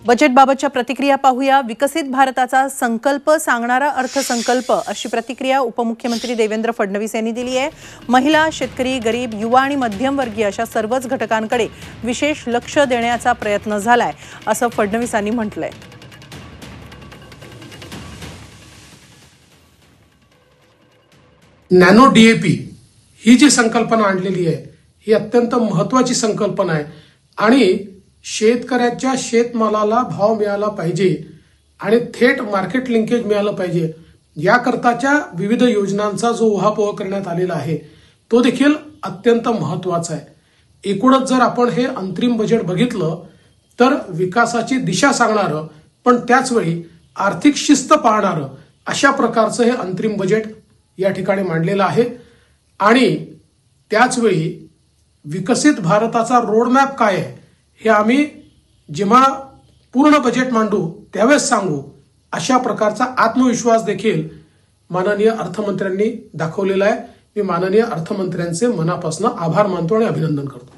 बजेटबाबतच्या प्रतिक्रिया पाहूया। विकसित भारताचा संकल्प सांगणारा अर्थसंकल्प अशी प्रतिक्रिया उपमुख्यमंत्री देवेंद्र फडणवीस यांनी दिली आहे। महिला, शेतकरी, गरीब, युवा आणि मध्यमवर्गीय अशा सर्वच घटकांकडे विशेष लक्ष देण्याचा प्रयत्न झालाय असं फडणवीसांनी म्हटलंय। नॅनो डीएपी ही जी संकल्पना आणलेली आहे ही अत्यंत महत्त्वाची संकल्पना आहे आणि शेतकऱ्याच्या शेतमालाला भाव मिळाला पाहिजे आणि थेट मार्केट लिंकेज मिळालं पाहिजे याकरताच्या विविध योजनांचा जो उहापोह करण्यात आलेला आहे तो देखील अत्यंत महत्त्वाचा आहे। एकूणच जर आपण हे अंतरिम बजेट बघितलं तर विकासाची दिशा सांगणारं पण त्याच वेळी आर्थिक शिस्त पाळणारं अशा प्रकारचं हे अंतरिम बजेट या ठिकाणी मांडलेलं आहे आणि त्याच वेळी विकसित भारताचा रोडमॅप काय आहे हे आम्ही जेव्हा पूर्ण बजेट मांडू त्यावेळेस सांगू अशा प्रकारचा आत्मविश्वास देखील माननीय अर्थमंत्र्यांनी दाखवलेला आहे। मी माननीय अर्थमंत्र्यांचे मनापासून आभार मानतो आणि अभिनंदन करतो।